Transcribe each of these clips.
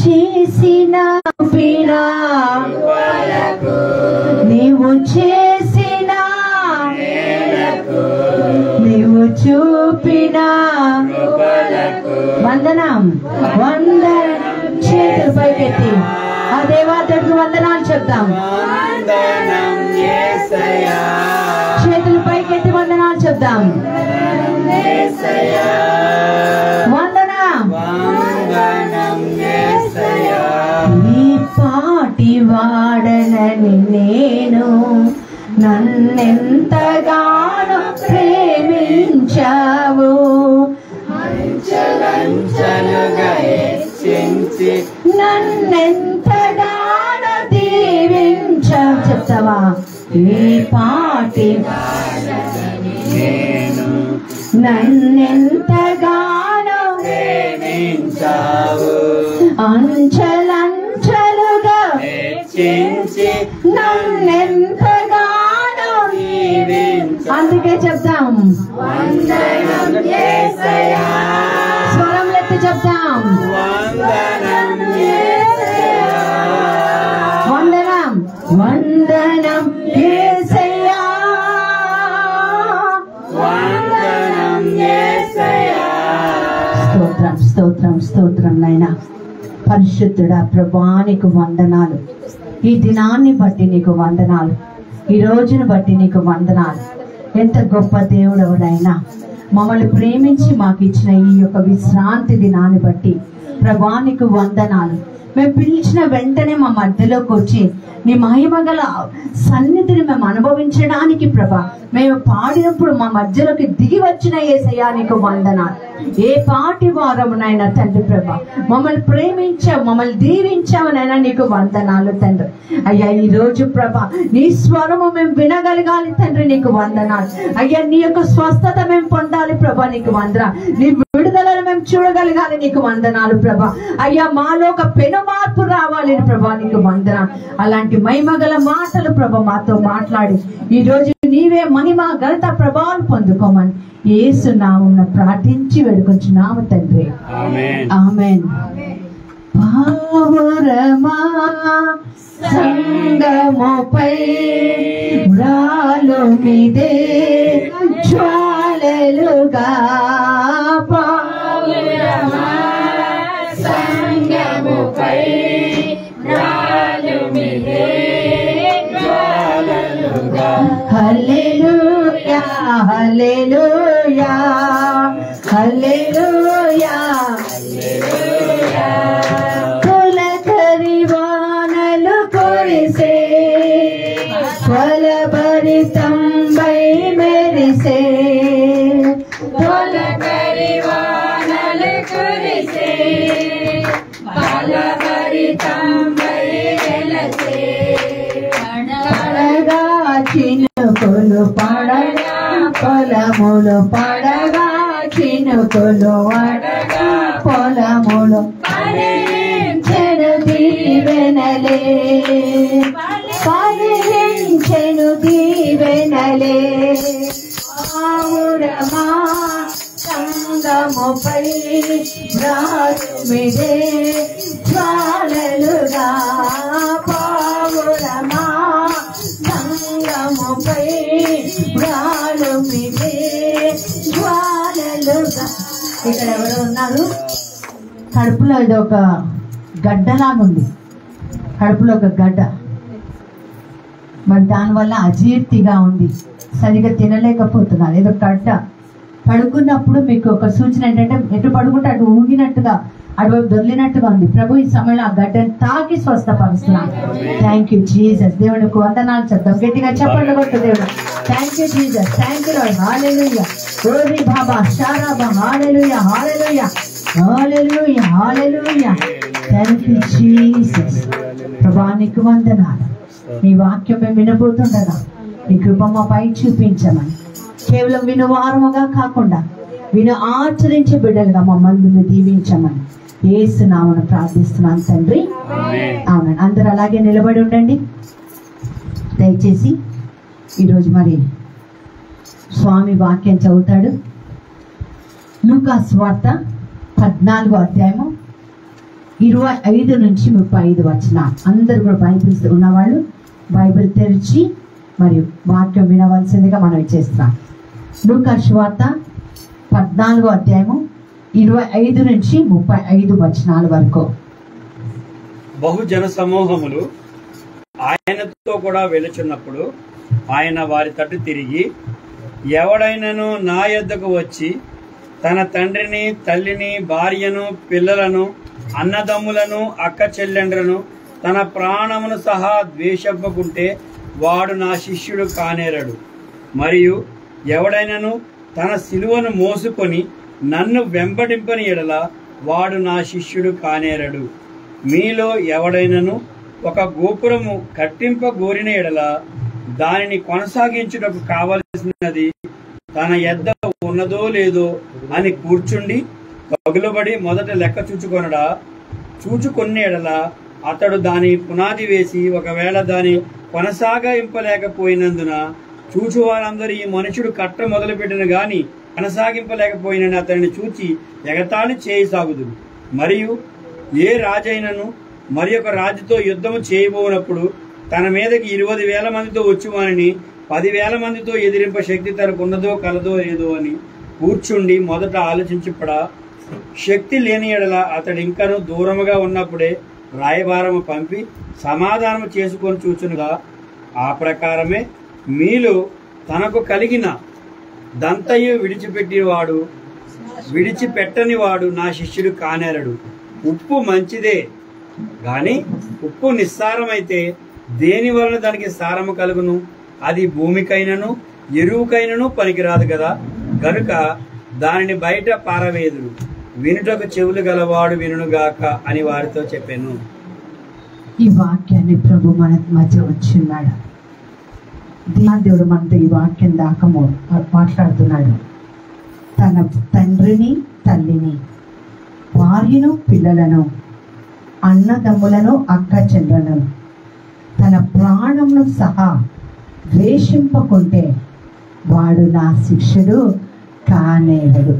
చేసిన నీవు చేసిన నీవు చూపిన వందనం వందనం. చేతులు పైకెత్తి ఆ దేవాదేవుడికి వందనాలు చెప్తాం. చేతులు పైకెత్తి వందనాలు చెప్తాం. వందనం. ఈ పాటి వాడనని నేను నన్నెంతగానో ప్రేమించావు, నన్నెంతగానో దీవించావు. చెప్తావా? ఈ పాటి నన్నెంతగానో ప్రేమించావు, అంచెలంచెలుగా నన్నెంతగానో. అందుకే చెప్తాం స్వరం ఎత్తి చెప్తాం వందనం వందనం యేసయ్యా, స్తోత్రం స్తోత్రం స్తోత్రం. నాయనా పరిశుద్ధుడా ప్రభువానికి వందనాలు. ఈ దినాన్ని బట్టి నీకు వందనాలు, ఈ రోజును బట్టి నీకు వందనాలు. ఎంత గొప్ప దేవుడెవరైనా మమ్మల్ని ప్రేమించి మాకు ఇచ్చిన ఈ యొక్క విశ్రాంతి దినాన్ని బట్టి ప్రభువానికి వందనాలు. మేము పిలిచిన వెంటనే మా మధ్యలోకి వచ్చి నీ మహిమ గల సన్నిధిని మేము అనుభవించడానికి ప్రభా మేము పాడినప్పుడు మా మధ్యలోకి దిగి వచ్చిన యేసయ్యా నీకు వందనాలు. ఏ పాటి వారమునైనా తండ్రి ప్రభా మమ్మల్ని ప్రేమించావు, మమ్మల్ని దీవించావునైనా నీకు వందనాలు తండ్రి. అయ్యా ఈ రోజు ప్రభా నీ స్వరము మేము వినగలగాలి తండ్రి, నీకు వందనాలు. అయ్యా నీ యొక్క స్వస్థత మేము పొందాలి ప్రభా, నీకు వందనాలు. నీ విడుదలను మేము చూడగలగాలి, నీకు వందనాలు ప్రభా. అయ్యా మాలో ఒక పెను మార్పు రావాలి ప్రభా, నీకు వందనాలు. అలాంటి మహిమగల మాటలు ప్రభా మాతో మాట్లాడి ఈ రోజు నీవే మహిమ ఘనత ప్రభావాలు పొందుకోమని యేసు నామమున ప్రార్థించి వేడుకొంచున్నాము తండ్రి, ఆమేన్. పావురమా సంగముపై రాలు మీదే జ్వాలలుగా, పావురమా సంగముపై రాలు మీదే జ్వాలలుగా. హల్లెలూయా హల్లెలూయా హల్లెలూయా హల్లెలూయా. తొలకరి వానలు కురిసే ఫలభరితంబై మెరిసే, తొలకరి వానలు కురిసే ఫలభరితంబై వెలసే, పడగా చినుకులు పడగా పొలములు పడగా చినుకులు పడగా పొలములు పరిచెను దీవెనలే, పరిచెను దీవెనలే. పావురమా సంగముపై రాసుమిదే జ్వాలలుగా, పావురమా సంగముపై రాలుమిదే జ్వాలలుగా. ఇక్కడ ఎవరు ఉన్నారు? కడుపులో ఇది ఒక గడ్డలాగుంది, కడుపులో ఒక గడ్డ. మరి దానివల్ల అజీర్తిగా ఉంది, సరిగా తినలేకపోతున్నారు. ఏదో గడ్డ. పడుకున్నప్పుడు మీకు ఒక సూచన ఏంటంటే ఎటు పడుకుంటే అటు ఊగినట్టుగా అటువైపు దొర్లినట్టుగా ఉంది. ప్రభు ఈ సమయంలో ఆ గడ్డను తాకి స్వస్థపరుస్తున్నాను. Thank you Jesus. దేవునికి వందనాలు చెప్తాం, గట్టిగా చెప్పండి కొట్టు దేవుడు. Thank you Jesus, thank you Lord. Hallelujah. ఓరి బాబా షారాబా. Hallelujah hallelujah hallelujah hallelujah. Thank you Jesus. ప్రభా నీకు వందనాలు. నీ వాక్యం మేము వినబోతుండగా నీ కృప మాపై చూపించమని, కేవలం వినువారముగా కాకుండా విను ఆచరించే బిడ్డలుగా మమ్మల్ని దీవించమని యేసు నామమున ప్రార్థిస్తున్నాను తండ్రి, ఆమేన్. అందరూ అలాగే నిలబడి ఉండండి దయచేసి. ఈరోజు మరి స్వామి వాక్యం చదువుతాడు. లూకా సువార్త 14వ అధ్యాయము 25 నుంచి 35 వచనాలు. అందరూ కూడా బైబిల్స్ ఉన్నవాళ్ళు బైబిల్ తెరిచి మరియు వాక్యం వినవలసిందిగా మనం చేస్తున్నాం. లూకా సువార్త 14వ అధ్యాయము 25 నుంచి 35 వచనాల వరకు. బహుజన సమూహములు ఆయనతో కూడా వెలుచున్నప్పుడు ఆయన వారి తట్టు తిరిగి, ఎవడైనను నా యొద్దకు వచ్చి తన తండ్రిని, తల్లిని, భార్యను, పిల్లలను, అన్నదమ్ములను, అక్క చెల్లెండ్రను, తన ప్రాణమును సహా ద్వేషింపకుంటే వాడు నా శిష్యుడు కానేరడు. మరియు ఎవడైనను తన సిలువను మోసుకొని నన్ను వెంబడింపని ఎడల వాడు నా శిష్యుడు కానేరడు. మీలో ఎవడైనను ఒక గోపురము కట్టింపగోరిన ఎడల దానిని కొనసాగించుటకు కావలసినది తన యొద్ద ఉన్నదో లేదో అని కూర్చుండి పగులబడి మొదట లెక్క చూచుకొనడా? చూచుకొన్ని ఎడల అతడు దాని పునాది వేసి ఒకవేళ దాని కొనసాగింపలేకపోయినందున చూచువారందరూ ఈ మనుషుడు కట్ట మొదలుపెట్టిన గాని కొనసాగింపలేకపోయినని అతడిని చూచి ఎగతాళి చేయసాగుదురు. మరియు ఏ రాజైనను మరి ఒక రాజుతో యుద్ధము చేయబోనప్పుడు తన మీదకి 20,000 మందితో వచ్చువాని 10,000 మందితో ఎదిరింప శక్తి తనకు ఉన్నదో కలదో లేదో అని కూర్చుండి మొదట ఆలోచించుపడా. శక్తి లేని ఎడల అతడు ఇంకను దూరముగా ఉన్నప్పుడే రాయబారము పంపి సమాధానము చేసుకొని చూచునుగా. ఆ ప్రకారమే మీలో తనకు కలిగిన దంతయు విడిచిపెట్టని వాడు నా శిష్యుడు కానేరడు. ఉప్పు మంచిదే గాని ఉప్పు నిస్సారమైతే దేని వలన దానికి సారము కలుగును? అది భూమికైనను ఎరువుకైనను పనికిరాదు కదా. గనుక దానిని బయట పారవేదురు. వినుటకు చెవులు గలవాడు వినుగాక అని వారితో చెప్పాను. ఈ వాక్యాన్ని ప్రభు మన మధ్య వచ్చిన్నాడు. దేవుడు మనతో ఈ వాక్యం దాకా మాట్లాడుతున్నాడు. తన తండ్రిని, తల్లిని, భార్యను, పిల్లలను, అన్నదమ్ములను, అక్క చెల్లెలను, తన ప్రాణమును సహా ద్వేషింపకుంటే వాడు నా శిష్యుడు కానేరడు.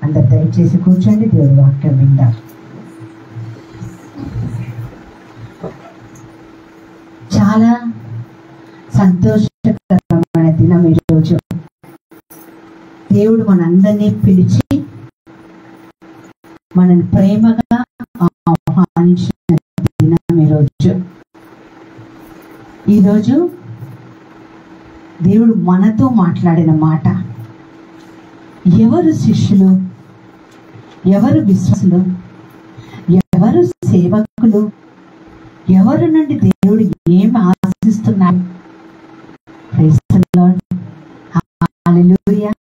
అందరు దయచేసి కూర్చోండి, దేవుడి వాక్యం విందాం. చాలా సంతోషకరమైన దినం ఈరోజు. దేవుడు మనందరినీ పిలిచి మనల్ని ప్రేమగా ఆహ్వానించిన దినం ఈరోజు దేవుడు మనతో మాట్లాడిన మాట, ఎవరు శిష్యులు, ఎవరు విశ్వాసులు, ఎవరు సేవకులు, ఎవరి నుండి దేవుడు ఏమి ఆశిస్తున్నాడు? ప్రైజ్ ది లార్డ్, హల్లెలూయా.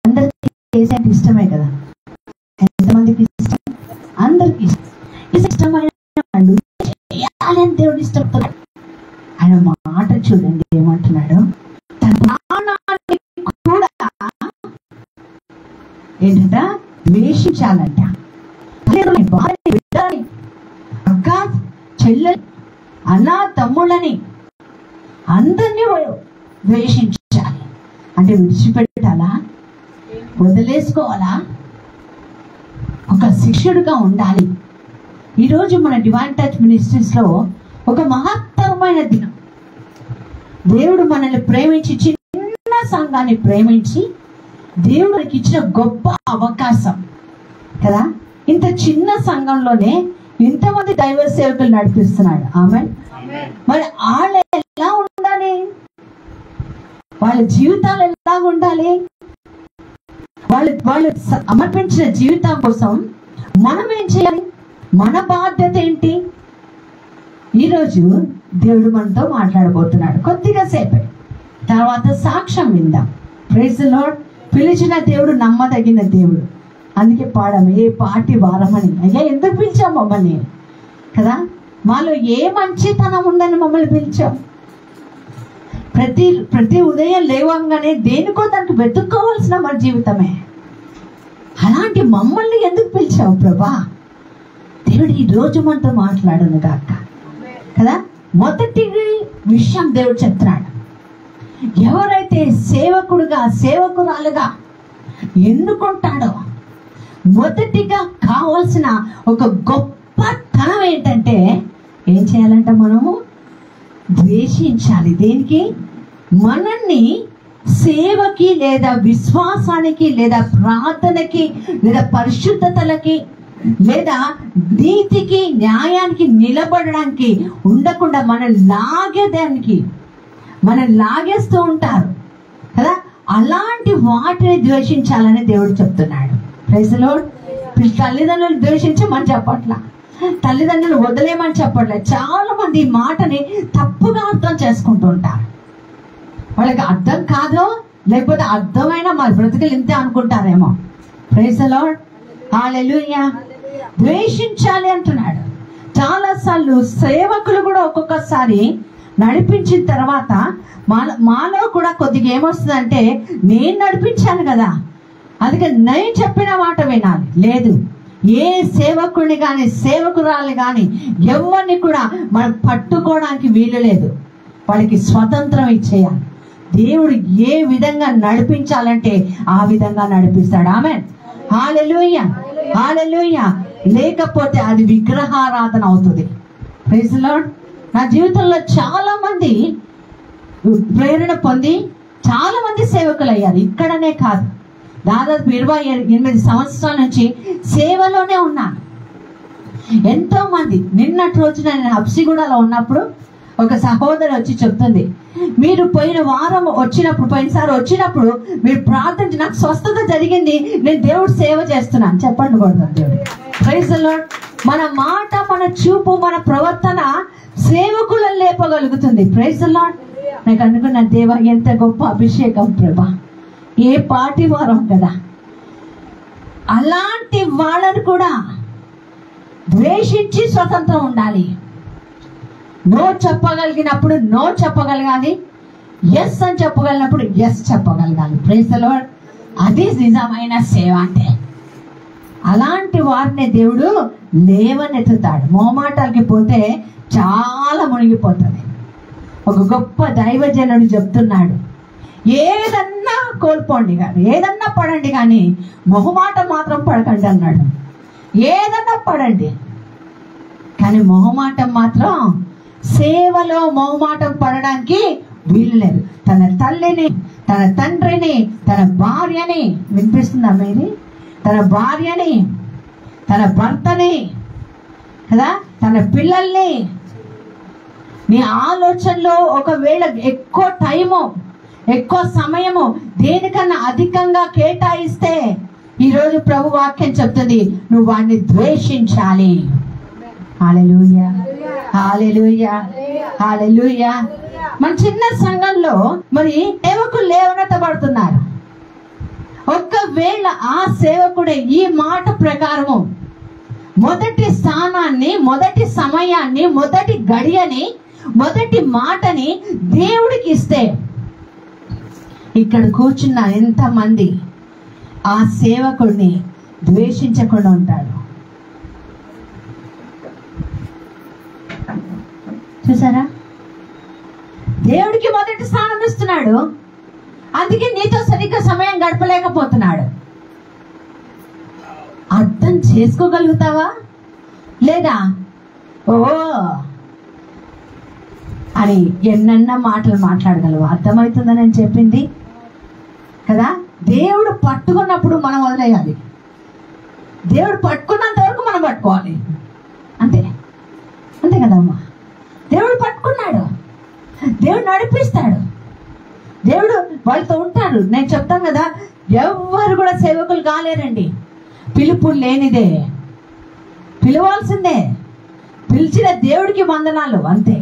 అందరికీ యేసు ఇష్టమే కదా? ఎంతమందికి ఇష్టం? అందరికీ ఇష్టమైన వాళ్ళు చేయాలని దేవుడు ఇష్టపడుతున్నాడు. ఆయన మాట చూడండి ఏమంటున్నాడు, తన ప్రాణాన్ని కూడా ఏంటంట ద్వేషించాలంట. అక్క చెల్లెలు, అన్న తమ్ముళ్ళని అందరినీ ద్వేషించాలి. అంటే విడిచిపెట్టాలా? వదిలేసుకోవాలా? ఒక శిష్యుడిగా ఉండాలి. ఈరోజు మన డివైన్ టచ్ మినిస్ట్రీస్ లో ఒక మహత్తరమైన దినం. దేవుడు మనల్ని ప్రేమించి, చిన్న సంఘాన్ని ప్రేమించి దేవుడికి ఇచ్చిన గొప్ప అవకాశం కదా. ఇంత చిన్న సంఘంలోనే ఇంతమంది దైవ సేవకులు నడిపిస్తున్నాడు. ఆమె మరి వాళ్ళు ఎలా ఉండాలి? వాళ్ళ జీవితాలు ఎలా ఉండాలి? వాళ్ళు సమర్పించిన జీవితం కోసం మనం ఏం చేయాలి? మన బాధ్యత ఏంటి? ఈరోజు దేవుడు మనతో మాట్లాడబోతున్నాడు. కొద్దిగా సేపే తర్వాత సాక్ష్యం విందాం. Praise the Lord. పిలిచిన దేవుడు నమ్మదగిన దేవుడు. అందుకే పాడము, ఏ పాటి వారమని. అయ్యా ఎందుకు పిలిచాం మమ్మల్ని కదా? మాలో ఏ మంచితనం ఉందని మమ్మల్ని పిలిచాం. ప్రతి ఉదయం లేవంగానే దేనికో దానికి వెతుక్కోవాల్సిన మన జీవితమే. అలాంటి మమ్మల్ని ఎందుకు పిలిచావు ప్రభా? దేవుడు ఈ రోజు మనతో మాట్లాడను గాక కదా. మొదటి విషయం దేవుడు చెప్తున్నాడు, ఎవరైతే సేవకుడుగా సేవకురాలుగా ఎన్నుకుంటాడో మొదటిగా కావాల్సిన ఒక గొప్ప ఏం చేయాలంట? మనము ద్వేషించాలి. దేనికి? మనల్ని సేవకి లేదా విశ్వాసానికి లేదా ప్రార్థనకి లేదా పరిశుద్ధతలకి లేదా నీతికి న్యాయానికి నిలబడడానికి ఉండకుండా మనం లాగేస్తూ ఉంటారు కదా. అలాంటి వాటిని ద్వేషించాలని దేవుడు చెప్తున్నాడు. Praise the Lord. తల్లిదండ్రులు ద్వేషించమని చెప్పట్లా, తల్లిదండ్రులు వదిలేమని చెప్పట్లే. చాలా మంది ఈ మాటని తప్పుగా అర్థం చేసుకుంటూ ఉంటారు. వాళ్ళకి అర్థం కాదో లేకపోతే అర్థమైన మన బ్రతుకులు ఇంతే అనుకుంటారేమో. Praise the Lord. హల్లెలూయా. ద్వేషించాలి అంటున్నాడు. చాలాసార్లు సేవకులు కూడా ఒక్కొక్కసారి నడిపించిన తర్వాత మాలో కూడా కొద్దిగా ఏమొస్తుందంటే, నేను నడిపించాను కదా, అందుకే నేను చెప్పిన మాట వినాలి. లేదు, ఏ సేవకుడిని కానీ సేవకురాలు కానీ ఎవరిని కూడా మనం పట్టుకోవడానికి వీలు లేదు. వాళ్ళకి స్వతంత్రం ఇచ్చేయాలి. దేవుడు ఏ విధంగా నడిపించాలంటే ఆ విధంగా నడిపిస్తాడు. ఆమేన్. హల్లెలూయా, హల్లెలూయా. లేకపోతే అది విగ్రహారాధన అవుతుంది. Praise the Lord. నా జీవితంలో చాలా మంది ప్రేరణ పొంది చాలా మంది సేవకులు అయ్యారు. ఇక్కడనే కాదు, దాదాపు 28 సంవత్సరాల నుంచి సేవలోనే ఉన్నాను. ఎంతో మంది. నిన్నటి రోజున నేను హబ్సిగూడలో ఉన్నప్పుడు ఒక సహోదరి వచ్చి చెప్తుంది, మీరు పోయినసారి వచ్చినప్పుడు మీరు ప్రార్థించి నాకు స్వస్థత జరిగింది, నేను దేవుడు సేవ చేస్తున్నాను. చెప్పండి కూడా దేవుడు. Praise the Lord. మన మాట, మన చూపు, మన ప్రవర్తన సేవకులను లేపగలుగుతుంది. Praise the lord. నాకు అనుకున్న, దేవా ఎంత గొప్ప అభిషేకం ప్రభా, ఏ పాటి వారం కదా. అలాంటి వాళ్ళని కూడా ద్వేషించి స్వతంత్రం ఉండాలి. నో చెప్పగలిగినప్పుడు నో చెప్పగలగాలి, ఎస్ అని చెప్పగలిగినప్పుడు ఎస్ చెప్పగలగాలి. Praise the Lord. అది నిజమైన సేవ అంటే. అలాంటి వారిని దేవుడు లేవనెత్తుతాడు. మోమాటాలకి పోతే చాలా మునిగిపోతుంది. ఒక గొప్ప దైవజనుడు చెప్తున్నాడు, ఏదన్నా కోల్పోండి కానీ, ఏదన్నా పడండి కానీ మొహమాటం మాత్రం పడకండి అన్నాడు. ఏదన్నా పడండి కానీ మొహమాటం మాత్రం, సేవలో మొహమాటం పడడానికి వీలు లేదు. తన తల్లిని, తన తండ్రిని, తన భార్యని, వినిపిస్తుందా మీది? తన భార్యని, తన భర్తని కదా, తన పిల్లల్ని, నీ ఆలోచనలో ఒకవేళ ఎక్కువ టైము, ఎక్కువ సమయము దేనికన్నా అధికంగా కేటాయిస్తే, ఈరోజు ప్రభు వాక్యం చెప్తుంది, నువ్వు వాడిని ద్వేషించాలి. హల్లెలూయా, హల్లెలూయా, హల్లెలూయా. మన చిన్న సంఘంలో మరి సేవకులు లేవనెత్తబడుతున్నారు. ఒకవేళ ఆ సేవకుడే ఈ మాట ప్రకారము మొదటి స్థానాన్ని, మొదటి సమయాన్ని, మొదటి గడియని, మొదటి మాటని దేవుడికి ఇస్తే, ఇక్కడ కూర్చున్న ఎంతమంది ఆ సేవకుడిని ద్వేషించకుండా ఉంటాడు? చూసారా? దేవుడికి మొదటి స్థానం ఇస్తున్నాడు, అందుకే నీతో సరిగ్గా సమయం గడపలేకపోతున్నాడు. అర్థం చేసుకోగలుగుతావా లేదా? ఓ అని ఎన్నన్నా మాటలు మాట్లాడగలవు. అర్థమవుతుందని నేను చెప్పింది కదా. దేవుడు పట్టుకున్నప్పుడు మనం వదిలేయాలి. దేవుడు పట్టుకున్నంత వరకు మనం పట్టుకోవాలి. అంతే అంతే కదమ్మా. దేవుడు పట్టుకున్నాడు, దేవుడు నడిపిస్తాడు, దేవుడు వాళ్ళతో ఉంటాడు. నేను చెప్తాను కదా, ఎవ్వరు కూడా సేవకులు కాలేరండి. పిలుపు లేనిదే, పిలవాల్సిందే. పిలిచిన దేవుడికి వందనాలు అంతే.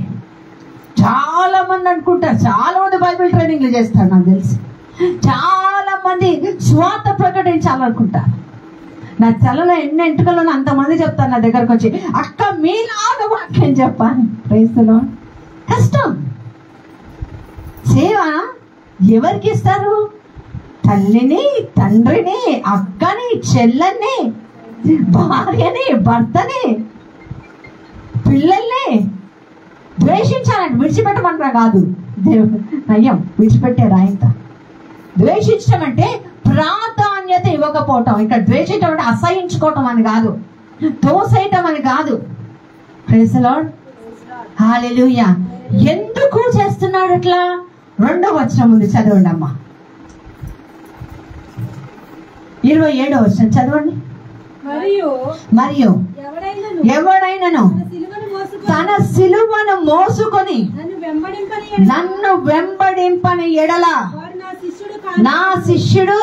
చాలా మంది అనుకుంటారు, చాలా మంది బైబిల్ ట్రైనింగ్లు చేస్తారు, నాకు తెలిసి చాలా మంది స్వార్థ ప్రకటించాలనుకుంటారు. నా తలలో ఎన్ని ఎంటుకలు అంతమంది చెప్తారు నా దగ్గరకు వచ్చి, అక్క మీలాగా వాక్యం చెప్పాలి. Praise the Lord. కష్టం. సేవ ఎవరికి ఇస్తారు? తల్లిని, తండ్రిని, అక్కని, చెల్లెల్ని, భార్యని, భర్తని, పిల్లల్ని ద్వేషించాలంటే విడిచిపెట్టమంటారా? కాదు, దేవుడు నయ్యం విడిచిపెట్టారు ఆయన. ద్వేషించడం అంటే ప్రాధాన్యత ఇవ్వకపోవటం. ఇక్కడ ద్వేషించడం అంటే అసహించుకోవటం అని కాదు, తోసేయటం అని కాదు. Praise the Lord. హల్లెలూయా. ఎందుకు చేస్తున్నాడు అట్లా? 2వ వచనం ఉంది, చదవండి అమ్మా. 27వ వచనం చదవండి. మరియు ఎవడైనను తన సిలువను మోసుకొని నన్ను వెంబడింపని ఎడల నా శిష్యుడు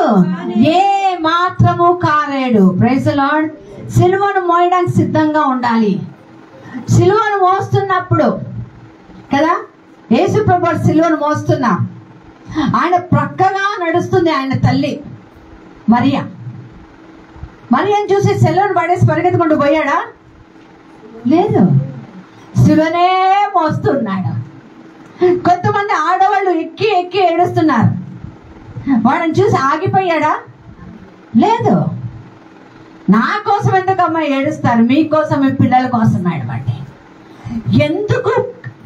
ఏ మాత్రము కాలేడు. Praise the Lord. సిలువను మోయడానికి సిద్ధంగా ఉండాలి. సిలువను మోస్తున్నప్పుడు కదా, యేసు ప్రభువు సిలువను మోస్తున్నా, ఆయన ప్రక్కగా నడుస్తుంది ఆయన తల్లి మరియని చూసి సిలువను పడేసి పరిగెత్తుకుంటూ పోయాడా? లేదు, సిలువనే మోస్తున్నాడు. కొంతమంది ఆడవాళ్ళు ఎక్కి ఎక్కి ఏడుస్తున్నారు, వాడిని చూసి ఆగిపోయాడా? లేదు. నా కోసం ఎందుకమ్మా ఏడుస్తారు? మీకోసం, మీ పిల్లల కోసం ఏడవండి. ఎందుకు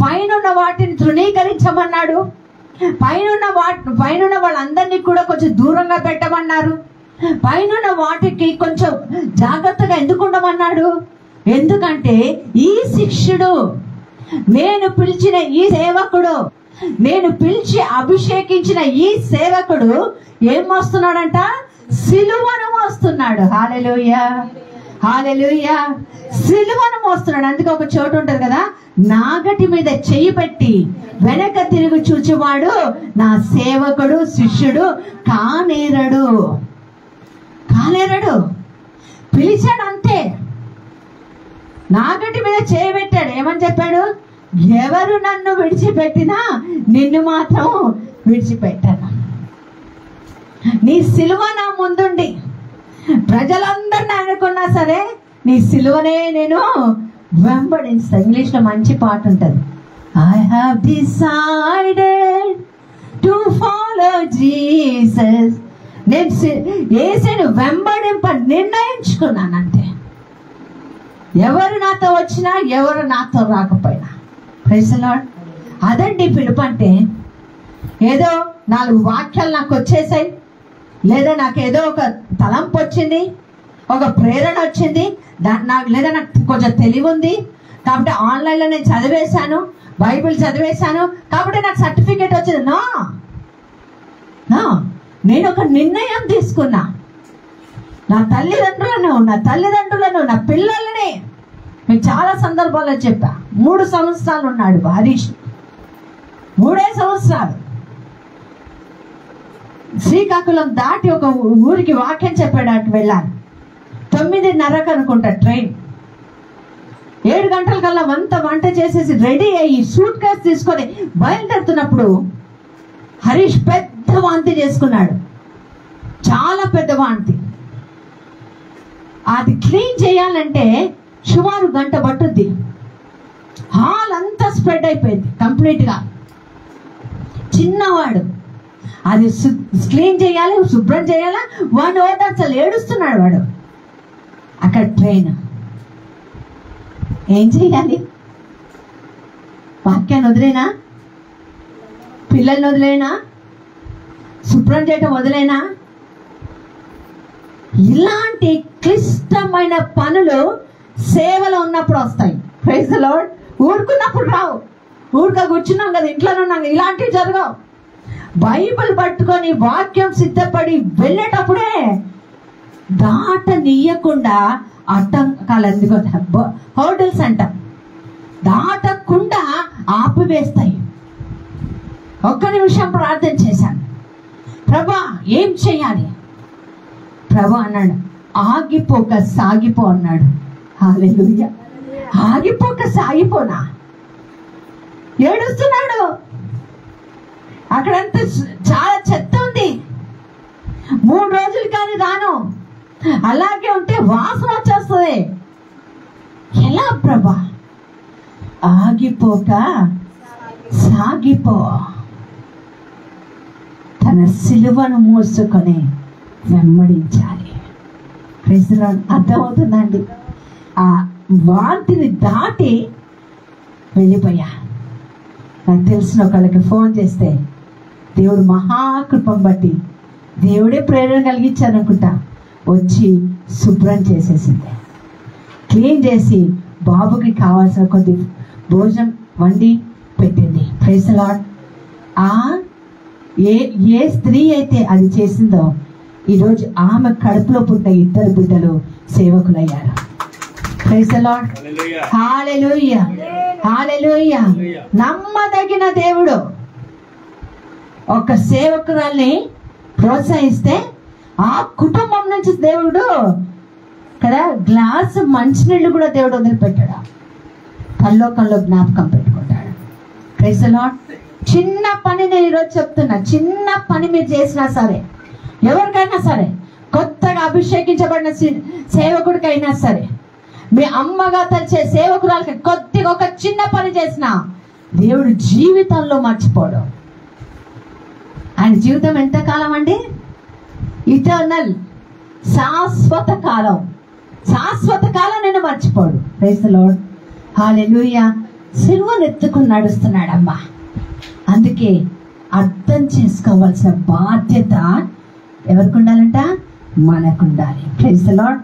పైన వాటిని తృణీకరించమన్నాడు? పైన వాళ్ళందరినీ కూడా కొంచెం దూరంగా పెట్టమన్నారు. పైన వాటికి కొంచెం జాగ్రత్తగా ఎందుకు ఉండమన్నాడు? ఎందుకంటే ఈ శిష్యుడు, నేను పిలిచిన ఈ సేవకుడు, నేను పిలిచి అభిషేకించిన ఈ సేవకుడు ఏం మోస్తున్నాడంట? సిలువను మోస్తున్నాడు. హల్లెలూయా, హల్లెలూయా. సిలువను మోస్తున్నాడు. అందుకే ఒక చోటు ఉంటది కదా, నాగటి మీద చెయ్యి పెట్టి వెనక తిరిగి చూచేవాడు నా సేవకుడు, శిష్యుడు కానేరడు. పిలిచాడు అంతే. నాగటి మీద చేయి పెట్టాడు. ఏమని చెప్పాడు? ఎవరు నన్ను విడిచిపెట్టినా నిన్ను మాత్రం విడిచిపెట్టాను. నీ సిలువ నా ముందుండి ప్రజలందరినీ అనుకున్నా సరే నీ సిలువనే నేను వెంబడిస్తా. ఇంగ్లీష్ లో మంచి పాట ఉంటది, I have decided to follow Jesus. నేను యేసుని వెంబడింప నిర్ణయించుకున్నానంతే. ఎవరు నాతో వచ్చినా, ఎవరు నాతో రాకపోయినా. Praise the Lord. అదండి పిలుపు అంటే. ఏదో 4 వాక్యాలు నాకు వచ్చేసాయి, లేదా నాకు ఏదో ఒక తలంపు వచ్చింది, ఒక ప్రేరణ వచ్చింది, లేదా నాకు కొంచెం తెలివి ఉంది కాబట్టి ఆన్లైన్లో నేను చదివేశాను, బైబిల్ చదివేశాను కాబట్టి నాకు సర్టిఫికేట్ వచ్చింది. నేను ఒక నిర్ణయం తీసుకున్నా. నా తల్లిదండ్రులను, నా పిల్లల్ని, మీకు చాలా సందర్భాల్లో చెప్పా. 3 సంవత్సరాలు ఉన్నాడు హరీష్, 3 సంవత్సరాలు శ్రీకాకుళం దాటి ఒక ఊరికి వాక్యం చెప్పాడు. అటు వెళ్ళాను. 9:30 అనుకుంటా ట్రైన్. 7 గంటల కల్లా వంట చేసేసి రెడీ అయ్యి సూట్ కేసు తీసుకొని బయలుదేరుతున్నప్పుడు హరీష్ పెద్ద వాంతి చేసుకున్నాడు. చాలా పెద్ద వాంతి. అది క్లీన్ చేయాలంటే సుమారు 1 గంట పట్టుద్ది. హాల్ అంతా స్ప్రెడ్ అయిపోయింది కంప్లీట్ గా. చిన్నవాడు, అది క్లీన్ చేయాలి, శుభ్రం చేయాలా, వాడు అసలు ఏడుస్తున్నాడు వాడు. అక్కడ ట్రైన్ ఏం చేయాలి? వాక్యాన్ని వదిలేనా? పిల్లల్ని వదిలేనా? శుభ్రం చేయటం వదిలేనా? ఇలాంటి క్లిష్టమైన పనులు సేవలో ఉన్నప్పుడు వస్తాయి. Praise the Lord. ఊరుకున్నప్పుడు రావు. ఊరుక కూర్చున్నాం కదా, ఇంట్లోనే ఉన్నాం, ఇలాంటివి జరగవు. బైబిల్ పట్టుకొని వాక్యం సిద్ధపడి వెళ్ళేటప్పుడే దాటనీయకుండా అడ్డంకాలు, ఎందుకో హర్డిల్స్ అంటాం, దాటకుండా ఆపివేస్తాయి. 1 నిమిషం ప్రార్థన చేశాను. ప్రభా ఏం చేయాలి? ప్రభా అన్నాడు, ఆగిపోక సాగిపో అన్నాడు. హల్లెలూయా. ఆగిపోక సాగిపోనా? ఏడుస్తున్నాడు. అక్కడంతా చాలా చెత్త ఉంది. 3 రోజులు కానీ రాను, అలాగే ఉంటే వాసన వచ్చేస్తుంది. ఎలా ప్రభా? ఆగిపోక సాగిపో. తన సిలువను మోసుకొని వెంబడించాలి. అర్థమవుతుందండి? ఆ వాంతిని దాటి వెళ్ళిపోయా. నాకు తెలిసిన ఒకళ్ళకి ఫోన్ చేస్తే దేవుడు మహాకృపం బట్టి, దేవుడే ప్రేరణ కలిగించారనుకుంటా, వచ్చి శుభ్రం చేసేసింది. క్లీన్ చేసి బాబుకి కావాల్సిన కొద్ది భోజనం వండి పెట్టింది. Praise the lord. ఏ స్త్రీ అయితే అది చేసిందో ఈరోజు ఆమె కడుపులో పుట్ట 2 బిడ్డలు సేవకులయ్యారు. Praise the Lord. Hallelujah, hallelujah. నమ్మదగిన దేవుడు. ఒక సేవకురాల్ని ప్రోత్సహిస్తే ఆ కుటుంబం నుంచి దేవుడు కదా గ్లాసు మంచినీళ్ళు కూడా దేవుడు వదిలిపెట్టాడు. పరలోకంలో జ్ఞాపకం పెట్టుకుంటాడు. Praise the Lord. చిన్న పని నేను ఈరోజు చెప్తున్నా, చిన్న పని మీరు చేసినా సరే, ఎవరికైనా సరే, కొత్తగా అభిషేకించబడిన సేవకుడికైనా సరే, మీ అమ్మగా తలిచే సేవకురాలకి కొద్దిగా ఒక చిన్న పని చేసినా దేవుడు జీవితంలో మర్చిపోడు. ఆయన జీవితం ఎంతకాలం అండి? ఇటర్నల్, శాశ్వత కాలం. శాశ్వత కాలం నేను మర్చిపోడు. Praise the Lord. హల్లెలూయా. సిలువను ఎత్తుకుని నడుస్తున్నాడమ్మా. అందుకే అర్థం చేసుకోవాల్సిన బాధ్యత ఎవరికి ఉండాలంట? మనకు ఉండాలి. Praise the Lord.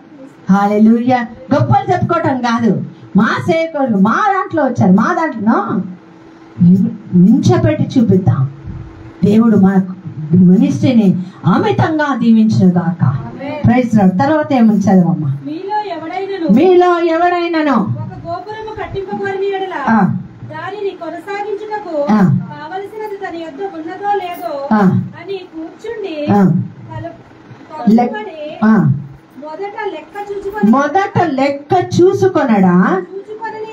హల్లెలూయా. గొప్పలు చెప్పుకోవటం కాదు, మా సేవకులు మా దాంట్లో వచ్చారు, మా దాంట్లో నించపెట్టి చూపిద్దాం. దేవుడు మనకు మినిస్ట్రీని అమితంగా దీవించును గాక. Praise the Lord. తర్వాత ఏమని చదవమ్మా? మీలో ఎవడైనాను గోపురము కట్టింపబడిన యెడల దానిని కొనసాగించుటకు కావలసినది తన యొద్ద ఉన్నదో లేదో అని కూర్చుండి మొదట లెక్క చూసుకొనడా?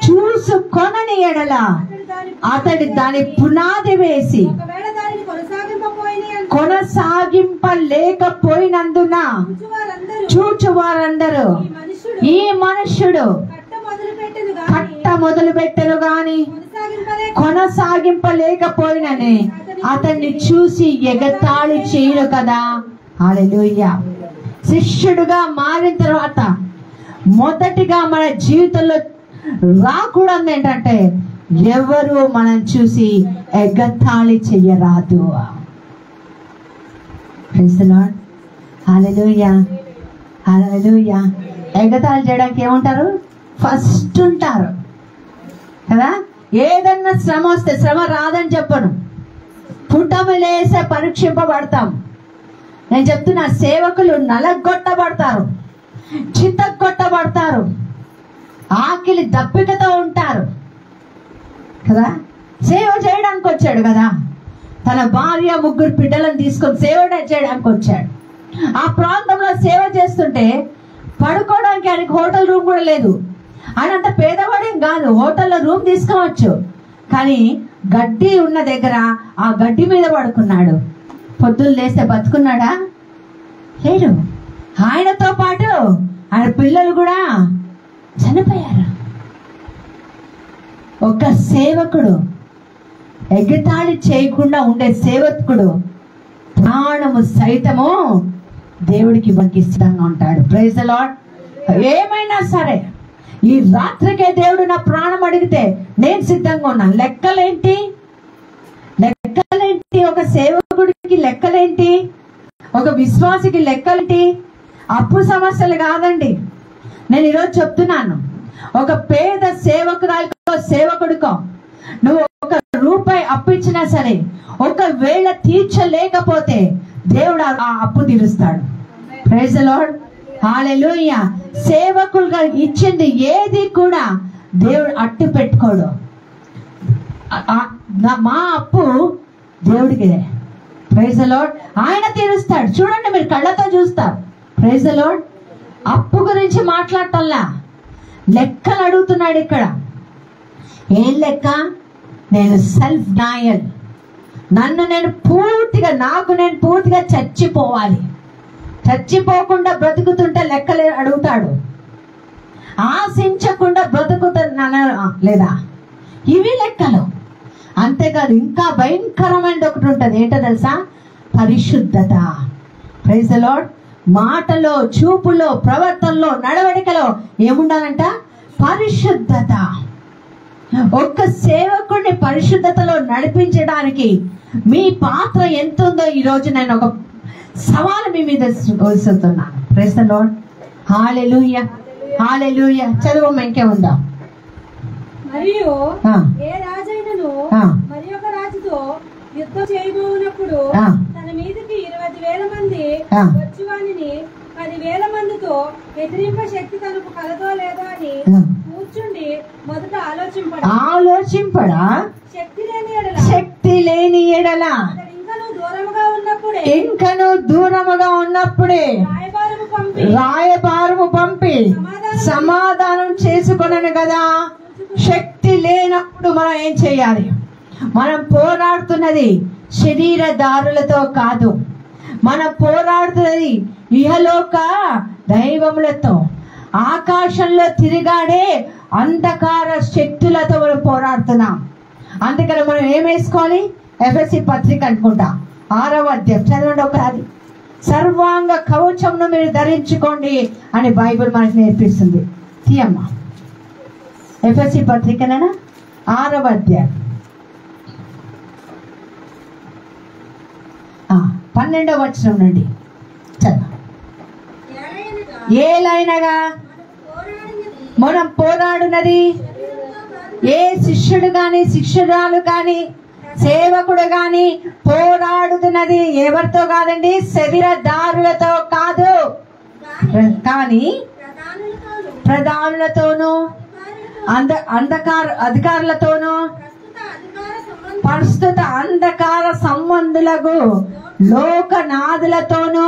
చూసుకొనని యెడల అతడి దాని పునాది వేసి కొనసాగింపలేకపోయినందున చూచువారందరూ ఈ మనుష్యుడు కట్ట మొదలు పెట్టెను గాని కొనసాగింపలేకపోయినని అతన్ని చూసి ఎగతాళి చేయను కదా. హల్లెలూయా. శిష్యుడుగా మారిన తర్వాత మొదటిగా మన జీవితంలో రాకూడదు ఏంటంటే ఎవరు మనం చూసి ఎగతాళి చెయ్యరాదు. Praise the Lord. Hallelujah, hallelujah. ఎగతాళి చేయడానికి ఏమంటారు? ఫస్ట్ ఉంటారు కదా. ఏదన్నా శ్రమ వస్తే శ్రమ రాదని చెప్పను, పుటములేసే పరీక్షింపబడతాం. నేను చెప్తున్నా, సేవకులు నలగొట్టబడతారు, చిత్తగొట్టబడతారు, ఆకిలి దప్పికతో ఉంటారు కదా. సేవ చేయడానికి వచ్చాడు కదా, తన భార్య 3 బిడ్డలను తీసుకొని సేవ చేయడానికి వచ్చాడు. ఆ ప్రాంతంలో సేవ చేస్తుంటే పడుకోవడానికి ఆయనకి హోటల్ రూమ్ కూడా లేదు. ఆయన అంత పేదవాడేం కాదు, హోటల్లో రూమ్ తీసుకోవచ్చు. కానీ గడ్డి ఉన్న దగ్గర ఆ గడ్డి మీద పడుకున్నాడు. పొద్దున్న లేస్తే బతుకున్నాడా? లేడు. ఆయనతో పాటు ఆయన పిల్లలు కూడా చనిపోయారు. ఒక సేవకుడు, ఎగతాళి చేయకుండా ఉండే సేవకుడు ప్రాణము సైతము దేవుడికి మనకి ఇష్టంగా ఉంటాడు. Praise the Lord. ఏమైనా సరే ఈ రాత్రికే దేవుడు నా ప్రాణం అడిగితే నేను సిద్ధంగా ఉన్నాను. లెక్కలేంటి? లెక్కలేంటి? ఒక సేవకుడికి లెక్కలేంటి? ఒక విశ్వాసికి లెక్కలేంటి? అప్పు సమస్యలు కాదండి. నేను ఈరోజు చెప్తున్నాను, ఒక పేద సేవకురాలికో సేవకుడికో నువ్వు 1 రూపాయి అప్పు ఇచ్చినా సరే, ఒకవేళ తీర్చలేకపోతే దేవుడు ఆ అప్పు తీరుస్తాడు. Praise the Lord. హల్లెలూయా. సేవకులుగా ఇచ్చింది ఏది కూడా దేవుడు అట్టు పెట్టుకోడు. మా అప్పు దేవుడికి. Praise the Lord. ఆయన తీరుస్తాడు. చూడండి, మీరు కళ్ళతో చూస్తారు. Praise the Lord. అప్పు గురించి మాట్లాడటంలా, లెక్కలు అడుగుతున్నాడు ఇక్కడ. ఏం లెక్క? నేను సెల్ఫ్ డైయల్, నన్ను నేను పూర్తిగా చచ్చిపోవాలి. చచ్చిపోకుండా బ్రతుకుతుంటే లెక్కలే అడుగుతాడు. ఆశించకుండా బ్రతుకుతున్నా లేదా, ఇవి లెక్కలు. అంతేకాదు, ఇంకా భయంకరమైనది ఒకటి ఉంటుంది. ఏంటో తెలుసా? పరిశుద్ధత. Praise the Lord. మాటలో, చూపులో, ప్రవర్తనలో, నడవడికలో ఏముండాలంట? పరిశుద్ధత. ఒక్క సేవకుడిని పరిశుద్ధతలో నడిపించడానికి మీ పాత్ర ఎంత ఉందో ఈరోజు నేను ఒక సవాలు మీ మీద వస్తున్నాను. Praise the Lord. Hallelujah, hallelujah. చదువు ఇంకే ఉందా? మరియు ఆ, ఏ రాజైనను ఆ, మరి ఒక రాజుతో యుద్ధం చేయబోనప్పుడు ఆ. తన మీదకి 20,000 మంది ఆ. వచ్చి వానిని 10,000 మందితో ఎదిరింప శక్తి తనకు కలదో లేదో అని ఆ. కూర్చుండి మొదట ఆలోచింపడా? శక్తి లేని ఎడల శక్తి లేని ఎడల అతడు ఇంకను దూరముగా ఉన్నప్పుడే ఇంకను దూరముగా ఉన్నప్పుడే రాయబారము పంపి సమాధానం చేసుకొనను కదా. శక్తి లేనప్పుడు మనం ఏం చేయాలి? మనం పోరాడుతున్నది శరీరదారులతో కాదు, మనం పోరాడుతున్నది ఇహలోక దైవములతో, ఆకాశంలో తిరిగాడే అంధకార శక్తులతో మనం పోరాడుతున్నాం. అందుకని మనం ఏం వేసుకోవాలి? ఎఫెసీ పత్రిక అనుకుంటా 6వ అధ్యాయం చదవండి ఒకసారి. సర్వాంగ కవచమును మీరు ధరించుకోండి అని బైబిల్ మనకు నేర్పిస్తుంది. తీయమ్మా ఎఫెసీ పత్రికనా 6వ అధ్యాయం 12వ వచనం నుండి చదువు. ఏలైనగా మనం పోరాడునది ఏ శిష్యుడు గాని శిష్యురాలు గాని సేవకుడు గాని పోరాడుతున్నది ఎవరితో కాదండి, శరీరదారులతో కాదు, కానీ ప్రధానులతోనూ అధికారులతోనూ ప్రస్తుత అంధకార సంబంధులకు లోకనాథులతోనూ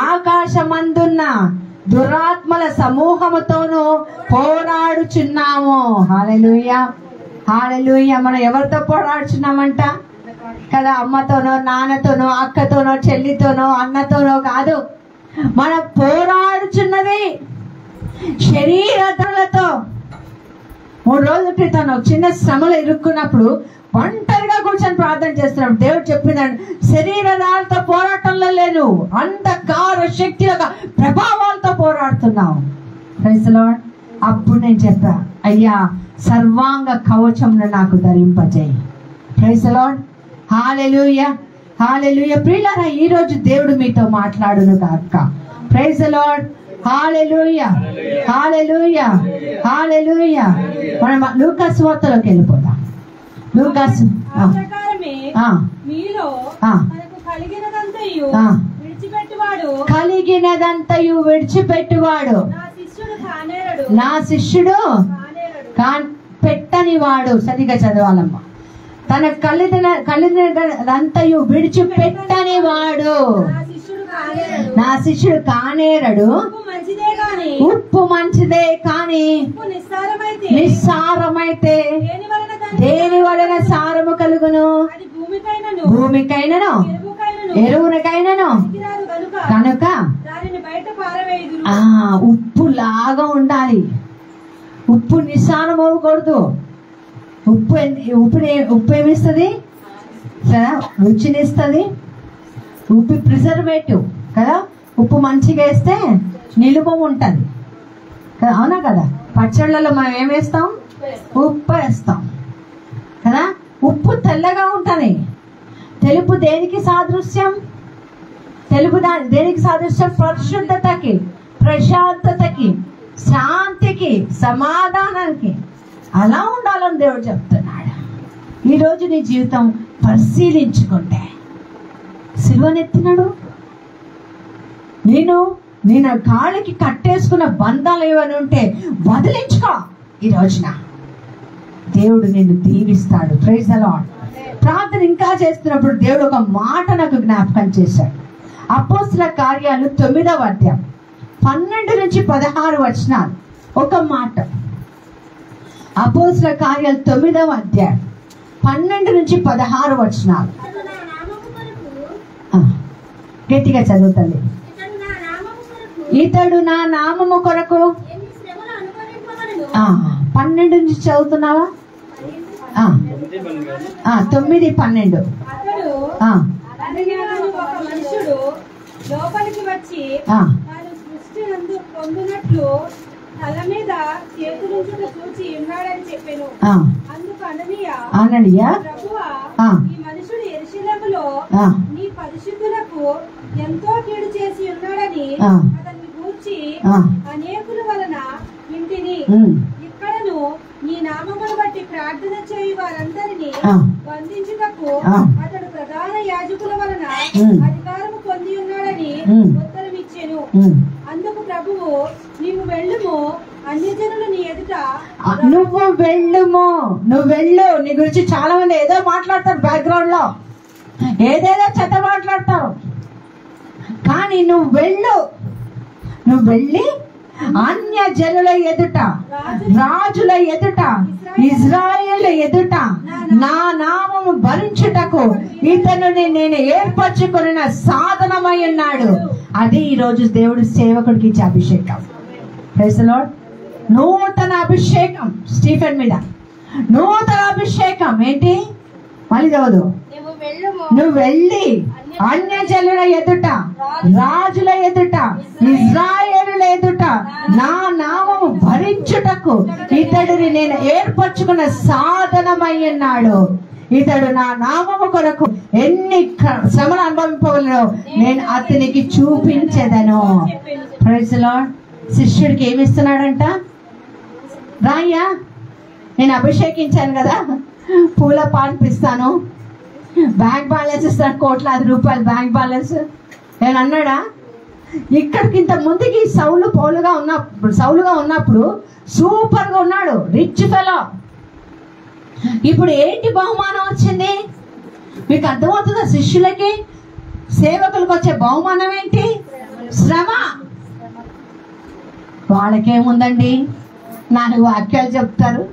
ఆకాశమందున్న దురాత్మల సమూహముతోనూ పోరాడుచున్నాము. హల్లెలూయా, హల్లెలూయా. మనం ఎవరితో పోరాడుచున్నామంట కదా? అమ్మతోనో నాన్నతోనో అక్కతోనో చెల్లితోనో అన్నతోనో కాదు. మనం పోరాడుచున్నది శరీరతులతో. 3 రోజుల క్రితం ఒక చిన్న శ్రమలు ఇరుక్కున్నప్పుడు ఒంటరిగా కూర్చొని ప్రార్థన చేస్తున్నాడు. దేవుడు చెప్పినాడు, శరీరాలతో పోరాటంలో లేదు, అంధకార శక్తి యొక్క ప్రభావాలతో పోరాడుతున్నావు. Praise the lord. అప్పుడు నేను చెప్పా, అయ్యా సర్వాంగ కవచంను నాకు ధరింపజేయి. Praise the Lord. Hallelujah, hallelujah. ప్రియులారా, ఈ రోజు దేవుడు మీతో మాట్లాడును గాక. Praise the Lord. Hallelujah, hallelujah, hallelujah. మనం లూకాసు వార్తలోకి వెళ్ళిపోదాం. లూకాసు కలిగినదంతయు విడిచిపెట్టువాడు నా శిష్యుడు పెట్టని వాడు. సరిగా చదవాలమ్మా. తన కలిగినదంతయు విడిచిపెట్టని వాడు నా శిష్యుడు కానేరడు. ఉప్పు మంచిదే కానీ నిస్సారమైతే దేని వలన సారము కలుగును? భూమికైనను ఎరువునకైనను కనుక ఉప్పు లాగా ఉండాలి. ఉప్పు నిస్సారం అవ్వకూడదు. ఉప్పు ఏమిస్తుంది? రుచినిస్తుంది. ఉప్పు ప్రిజర్వేటివ్ కదా. ఉప్పు మంచిగా వేస్తే నిలువ ఉంటుంది కదా, అవునా కదా? పచ్చళ్ళలో మనం ఏం వేస్తాం? ఉప్పు వేస్తాం కదా. ఉప్పు తెల్లగా ఉంటుంది. తెలుపు దేనికి సాదృశ్యం? తెలుపు దేనికి సాదృశ్యం? పరిశుద్ధతకి, ప్రశాంతతకి, శాంతికి, సమాధానానికి. అలా ఉండాలని దేవుడు చెప్తున్నాడు. ఈరోజు నీ జీవితం పరిశీలించుకుంటే, సిలువనెత్తినాడు, నేను కాళ్ళకి కట్టేసుకున్న బంధాలు ఏమైనా ఉంటే వదిలించుకో. ఈ రోజున దేవుడు నిన్ను దీవిస్తాడు. Praise the Lord. ప్రార్థన ఇంకా చేస్తున్నప్పుడు దేవుడు ఒక మాట నాకు జ్ఞాపకం చేశాడు. అపోస్తల కార్యాలు 9వ అధ్యాయం 12 నుంచి 16 వచనాలు. ఒక మాట. అపోస్తల కార్యాలు 9వ అధ్యాయం 12 నుంచి 16 వచనాలు. గట్టిగా చదువుతుంది. ఇతడు నా నామము కొరకు 12 నుంచి చదువుతున్నావా? 9:12. మనుషుడు లోపలికి వచ్చి తాను సృష్టి నందు పొందినట్లు తల మీద చేతులుంచుట చూచి ఉన్నాడని చెప్పాను. అందుకు అననీయ ప్రభువా, ఈ మనుషుడు యెరూషలేములో నీ పరిశుద్ధులకు ఎంతో కీడు చేసి ఉన్నాడని అతన్ని గూర్చి అనేకుల వలన వింటిని. ఇక్కడను నీ నామమును బట్టి ప్రార్థన చేయు వారందరినీ బంధించుటకు అతడు ప్రధాన యాజకుల వలన అధికారము పొంది ఉన్నాడని ఉత్తరం ఇచ్చెను. అందుకు ప్రభువు, నీవు వెళ్ళుము, అన్యజనులు నీ ఎదుట. నువ్వు వెళ్ళుము, నువ్వు వెళ్ళు. నీ గురించి చాలా మంది ఏదో మాట్లాడతారు, బ్యాక్గ్రౌండ్ లో ఏదేదో చెత్త మాట్లాడతారు. కానీ నువ్వు వెళ్ళు, నువ్వు వెళ్ళి అన్య జనుల ఎదుట, రాజుల ఎదుట, ఇజ్రాయేలు ఎదుట నా నామము భరించుటకు ఇతనుని నేను ఏర్పరచుకున్న సాధనమై ఉన్నాడు. అది ఈ రోజు దేవుడు సేవకుడికి ఇచ్చే అభిషేకం. Praise the Lord. నూతన అభిషేకం స్టీఫెన్ మీద, నూతన అభిషేకం. ఏంటి? మళ్ళీ చదువు. నువ్వు వెళ్ళి అన్యజనుల ఎదుట, రాజుల ఎదుట, ఇజ్రాయేలుల ఎదుట నా నామము భరించుటకు ఇతడిని నేను ఏర్పరచుకున్న సాధనమై ఉన్నాడు. ఇతడు నా నామము కొరకు ఎన్ని శ్రమలు అనుభవింపవలెనో నేను అతనికి చూపించెదను. Praise the lord. శిష్యుడికి ఏమిస్తున్నాడంట? రాయ్యా, నేను అభిషేకించాను కదా, పూల పాన్పిస్తాను, బ్యాంక్ బ్యాలెన్స్ ఇస్తాను, కోట్లాది రూపాయలు బ్యాంక్ బ్యాలెన్స్. నేను అన్నాడా? ఇక్కడికి ఇంత ముందుకి సౌలుగా ఉన్నప్పుడు సూపర్ గా ఉన్నాడు, రిచ్ ఫెలో. ఇప్పుడు ఏంటి బహుమానం వచ్చింది? మీకు అర్థమవుతుందా? శిష్యులకి, సేవకులకు వచ్చే బహుమానం ఏంటి? శ్రమ. వాళ్ళకేముందండి? 4 వాక్యాలు చెప్తారు,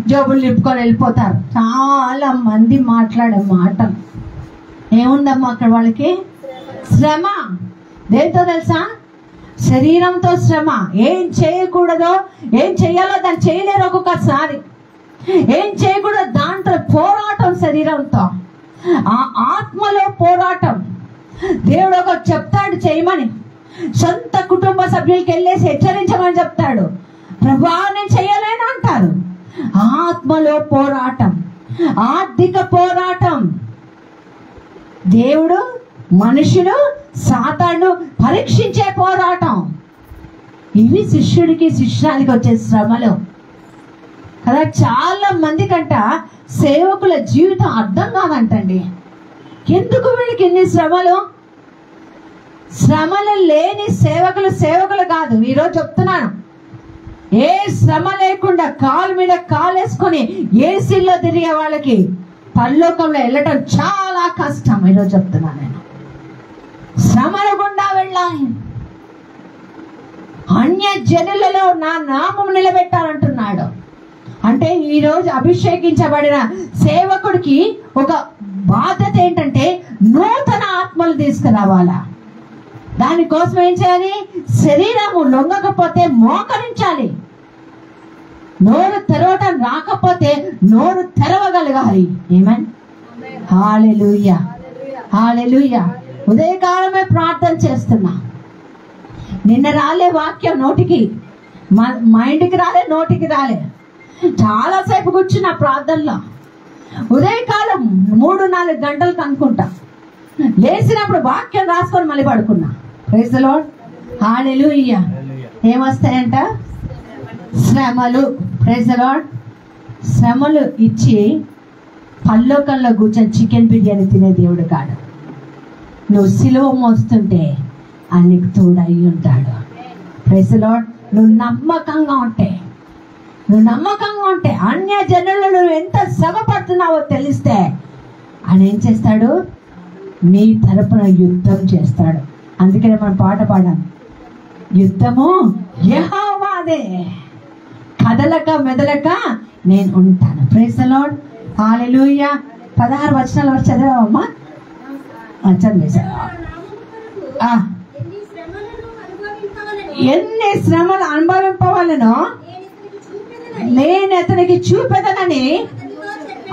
జోబులు నింపుకొని వెళ్ళిపోతారు. చాలా మంది మాట్లాడే మాటలు. ఏముందమ్మా అక్కడ వాళ్ళకి? శ్రమ. దేంతో తెలుసా? శరీరంతో శ్రమ. ఏం చేయకూడదో, ఏం చెయ్యాలో దాన్ని చేయలేరు. ఒక్కొక్కసారి ఏం చేయకూడదు, దాంట్లో పోరాటం. శరీరంతో, ఆ ఆత్మలో పోరాటం. దేవుడు ఒక చెప్తాడు చేయమని, సొంత కుటుంబ సభ్యులకి వెళ్ళేసి హెచ్చరించమని చెప్తాడు. ప్రభా నేను చెయ్యలేను అంటారు. ఆత్మలో పోరాటం, ఆర్థిక పోరాటం. దేవుడు, మనుషులు, సాతాను పరీక్షించే పోరాటం. ఇవి శిష్యుడికి, శిష్యానికి వచ్చే శ్రమలు కదా. చాలా మంది కంట సేవకుల జీవితం అర్థం కాదంటండి. ఎందుకు వీళ్ళకి ఇన్ని శ్రమలు? శ్రమలు లేని సేవకులు కాదు. ఈరోజు చెప్తున్నాను, ఏ శ్రమ లేకుండా కాలు మీద కాలేసుకొని ఏసీలో తిరిగే వాళ్ళకి పరలోకంలో వెళ్ళటం చాలా కష్టం. ఈరోజు చెప్తున్నాను నేను. శ్రమల గుండా వెళ్ళాలి. అన్య జనులలో నా నామం నిలబెట్టాలంటున్నాడు. అంటే ఈరోజు అభిషేకించబడిన సేవకుడికి ఒక బాధ్యత ఏంటంటే నూతన ఆత్మలు తీసుకురావాలా. దానికోసం ఏం చేయాలి? శరీరము లొంగకపోతే మోకరించాలి. నోరు తెరవటం రాకపోతే నోరు తెరవగలగాలి. ఏమన్? హల్లెలూయా, హల్లెలూయా. ఉదయకాలమే ప్రార్థన చేస్తున్నా. నిన్న రాలే వాక్యం నోటికి, మైండ్కి రాలే, నోటికి రాలే. చాలాసేపు కూర్చున్నా ప్రార్థనలో. ఉదయకాలం 3-4 గంటలకు అనుకుంటా. లేచినప్పుడు వాక్యం రాసుకొని మళ్ళీ పడుకున్నా. Praise the Lord. హల్లెలూయా. ఏమొస్తాయంట? శ్రమలు. Praise the Lord. శ్రమలు ఇచ్చి పల్లోకంలో కూర్చొని చికెన్ బిర్యానీ తినే దేవుడు కాడు. నువ్వు సిలువ మోస్తుంటే ఆయనకు తోడై ఉంటాడు. Praise the Lord. నువ్వు నమ్మకంగా ఉంటే అన్య జనులు నువ్వు ఎంత శ్రమ పడుతున్నావో తెలిస్తే ఆయన ఏం చేస్తాడు? నీ తరపున యుద్ధం చేస్తాడు. అందుకనే మనం పాట పాడాం, యుద్ధము యెహోవాదే, కదలక మెదలక నేను ఉంటాను. Praise the Lord. హల్లెలూయా. 16 వచనాల వరకు చదివామమ్మా? చదివేశా. ఎన్ని శ్రమలు అనుభవింపవలనో నేను అతనికి చూపెదనని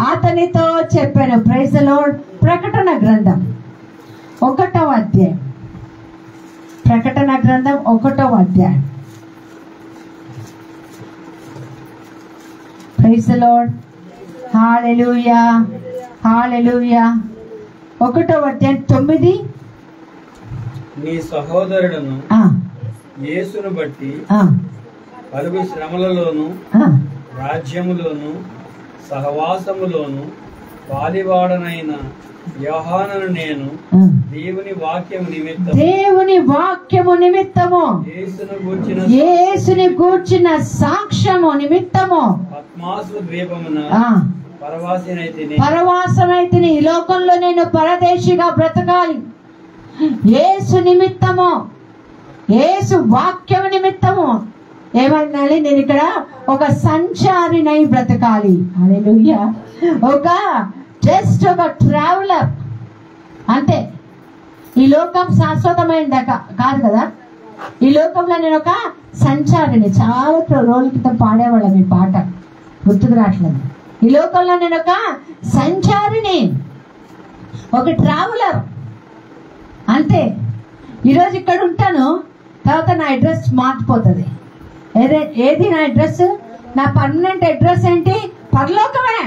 అతనితో చెప్పాను. Praise the Lord. ప్రకటన గ్రంథం 1వ అధ్యాయం. ప్రకటన గ్రంథం 1వ అధ్యాయం. Praise the Lord. Hallelujah, hallelujah. 1వ అధ్యాయం 9. నీ సహోదరుడును యేసును బట్టి పలుగు శ్రమలలోను రాజ్యములోను సహవాసములోను పాలివాడనైన యోహానును నేను దేవుని వాక్యము నిమిత్తము యేసుని గూర్చిన సాక్ష్యము నిమిత్తము పద్మాసు ద్వీపమున పరవాసమైతిని. ఈ లోకంలో నేను పరదేశిగా బ్రతకాలి. యేసు నిమిత్తము, యేసు వాక్యము నిమిత్తము ఏమన్నాలి? నేను ఇక్కడ ఒక సంచారినై బ్రతకాలి. హల్లెలూయా. జస్ట్ ఒక ట్రావెలర్ అంతే. ఈ లోకం శాశ్వతమైనది కాదు కదా. ఈ లోకంలో నేను ఒక సంచారిని. చాలా రోజుల క్రితం పాడేవాళ్ళం ఈ పాట, గుర్తుకు రావట్లేదు. ఈ లోకంలో నేను ఒక సంచారిని, ఒక ట్రావెలర్ అంతే. ఈరోజు ఇక్కడ ఉంటాను, తర్వాత నా అడ్రస్ మారిపోతుంది. ఏది నా అడ్రస్? నా పర్మనెంట్ అడ్రస్ ఏంటి? పరలోకమే.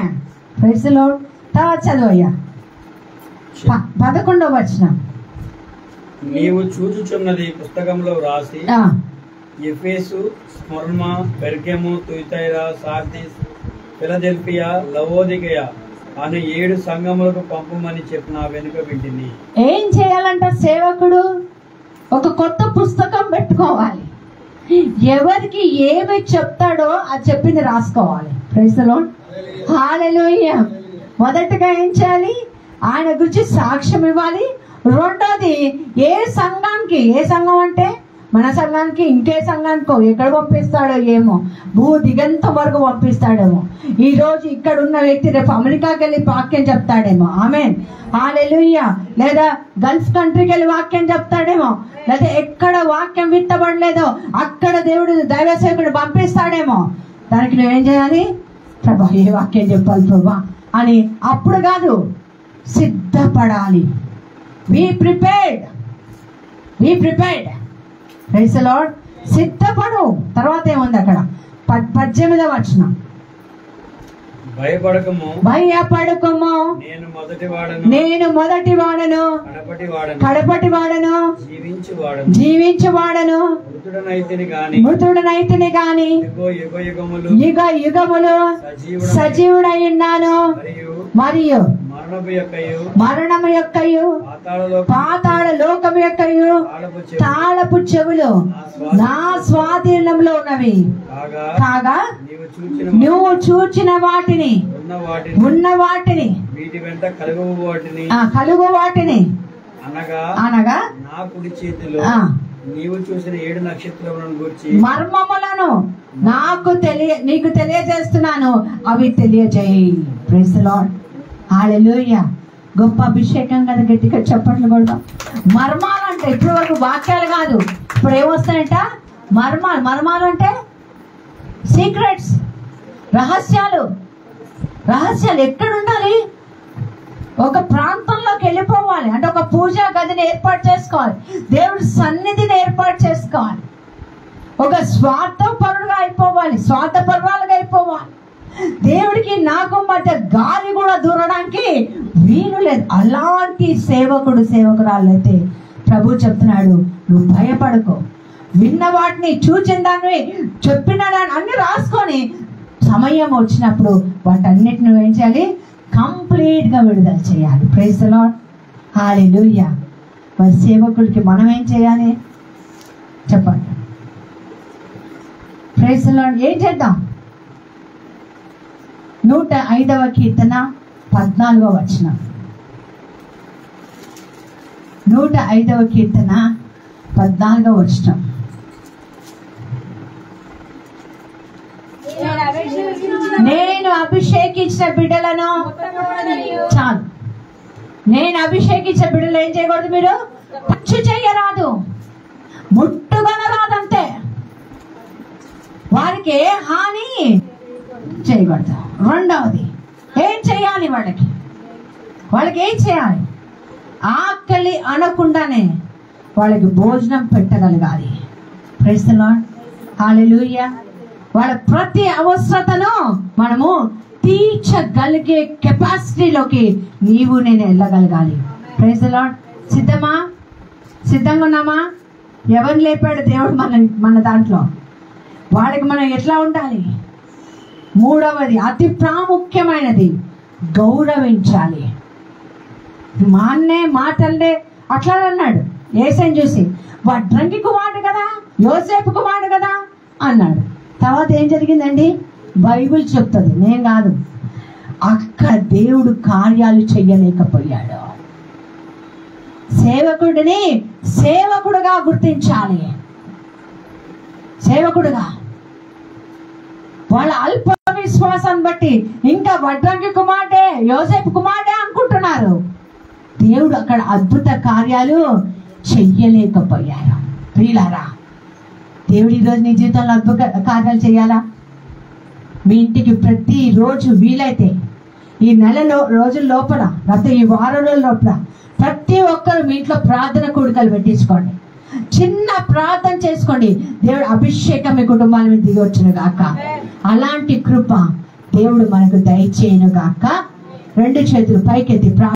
Praise the Lord. తర్వాత చదువయ్యా 11వ వచనం. నీవు చూచుచున్నది పుస్తకంలో రాసి Ephesus, Smyrna, Pergamum, Thyatira, Sardis, Philadelphia, Laodicea అనే 7 సంఘములకు పంపమని చెప్పిన వెనుక వింటిని. ఏం చేయాలంట సేవకుడు? ఒక కొత్త పుస్తకం పెట్టుకోవాలి. ఎవరికి ఏమి చెప్తాడో అది చెప్పింది రాసుకోవాలి. Praise the Lord. హల్లెలూయా. మొదటగా ఏం చేయాలి? ఆయన గురించి సాక్ష్యం ఇవ్వాలి. రెండోది ఏ సంఘానికి, ఏ సంఘం అంటే మన సంఘానికి, ఇంకే సంఘానికో ఎక్కడ పంపిస్తాడో ఏమో, భూ దిగంతం వరకు పంపిస్తాడేమో. ఈ రోజు ఇక్కడ ఉన్న వ్యక్తి రేపు అమెరికాకి వెళ్ళి వాక్యం చెప్తాడేమో. ఆమేన్. హల్లెలూయా. లేదా గల్ఫ్ కంట్రీకి వెళ్ళి వాక్యం చెప్తాడేమో. లేదా ఎక్కడ వాక్యం విత్తబడలేదో అక్కడ దేవుడు దైవ సేవకుడు పంపిస్తాడేమో. దానికి నువ్వేం చేయాలి? ప్రభా ఏ వాక్యం చెప్పాలి ప్రభా అని. అప్పుడు కాదు, సిద్ధపడాలి. Be prepared. Praise the Lord. సిద్ధపడు. తర్వాత ఏముంది అక్కడ? 18వ వచనం. భయపడకము, నేను మొదటి వాడను, కడపటి వాడను, జీవించువాడను, మృతుడనైతిని గాని యుగ యుగములు సజీవుడై ఉన్నాను. మరియు మరణము యొక్కయు పాతాళ లోకము యొక్కయు తాళపు చెవులు నా స్వాధీనంలో ఉన్నవి. కాగా నువ్వు చూచిన వాటిని, ఉన్న వాటిని, కలుగు వాటిని అనగా నా కుడి చేతిలో నీవు చూసిన 7 నక్షత్రములను గురించి మర్మములను నీకు తెలియజేస్తున్నాను, అవి తెలియజేయి. Praise the Lord. హల్లెలూయా. గొప్ప అభిషేకం కదా, గట్టిగా చప్పట్లు కొడదాం. మర్మాలు అంటే ఇప్పటి వరకు వాక్యాలు కాదు, ఇప్పుడు ఏమొస్తాయంట? మర్మాలు అంటే సీక్రెట్స్, రహస్యాలు. ఎక్కడ ఉండాలి? ఒక ప్రాంతంలోకి వెళ్ళిపోవాలి. అంటే ఒక పూజా గదిని ఏర్పాటు చేసుకోవాలి, దేవుడి సన్నిధిని ఏర్పాటు చేసుకోవాలి. ఒక స్వార్థపరులుగా అయిపోవాలి. దేవుడికి నాకు మధ్య గాలి కూడా దూరడానికి వీలు లేదు. అలాంటి సేవకురాలైతే ప్రభు చెప్తున్నాడు, నువ్వు భయపడకో. విన్న వాటిని, చూచిన దాన్ని, చెప్పిన దాన్ని అన్ని రాసుకొని సమయం వచ్చినప్పుడు వాటన్నిటిని నువ్వేం చేయాలి? కంప్లీట్ గా విడుదల చేయాలి. Praise the Lord. హల్లెలూయా. మరి సేవకులకి మనం ఏం చేయాలి చెప్పండి? Praise the Lord. ఏం చేద్దాం? 105వ కీర్తన 14వ వచనం. 105వ కీర్తన 14వ వచనం. నేను అభిషేకించిన బిడ్డలను, చాలు, నేను అభిషేకించిన బిడ్డలు ఏం చేయకూడదు? మీరు టచ్ చేయరాదు, ముట్టుకొనరాదంతే. వారికి ఏ హాని చేయకూడదు. రెండవది ఏం చేయాలి? వాళ్ళకి ఏం చేయాలి? ఆకలి అనకుండానే వాళ్ళకి భోజనం పెట్టగలగాలి. Praise the Lord. హల్లెలూయా. వాళ్ళ ప్రతి అవసరతను మనము తీర్చగలిగే కెపాసిటీలోకి నీవు నేను వెళ్ళగలగాలి. Praise the lord. సిద్ధంగా ఉన్నామా? ఎవరిని లేపాడు దేవుడు మన దాంట్లో? వాళ్ళకి మనం ఎట్లా ఉండాలి? మూడవది అతి ప్రాముఖ్యమైనది, గౌరవించాలి. మా అన్నే మాటలే అట్లా అన్నాడు యేసయ్యను చూసి, వడ్రంగి కుమారుడు కదా, యోసేపు కుమారుడు కదా అన్నాడు. తర్వాత ఏం జరిగిందండి? బైబిల్ చెప్తుంది, నేను కాదు. అక్కడ దేవుడు కార్యాలు చెయ్యలేకపోయాడు. సేవకుడిని సేవకుడుగా గుర్తించాలి. సేవకుడుగా వాళ్ళ అల్ప విశ్వాసాన్ని బట్టి ఇంకా వడ్రంగి కుమారుడే, యోసేపు కుమారుడే అనుకుంటున్నారు. దేవుడు అక్కడ అద్భుత కార్యాలు చెయ్యలేకపోయారు. ప్రియులారా, దేవుడు ఈరోజు నీ జీవితంలో అద్భుత కార్యాలు చేయాలా? మీ ఇంటికి ప్రతి రోజు వీలైతే ఈ నెలలో రోజుల లోపల, లేకపోతే ఈ వారం రోజుల లోపల ప్రతి ఒక్కరు మీ ఇంట్లో ప్రార్థన కూడికలు పెట్టించుకోండి. చిన్న ప్రార్థన చేసుకోండి. దేవుడు అభిషేకం మీ కుటుంబాల మీద దిగి వచ్చును గాక. అలాంటి కృప దేవుడు మనకు దయచేయును గాక. రెండు చేతులు పైకెత్తి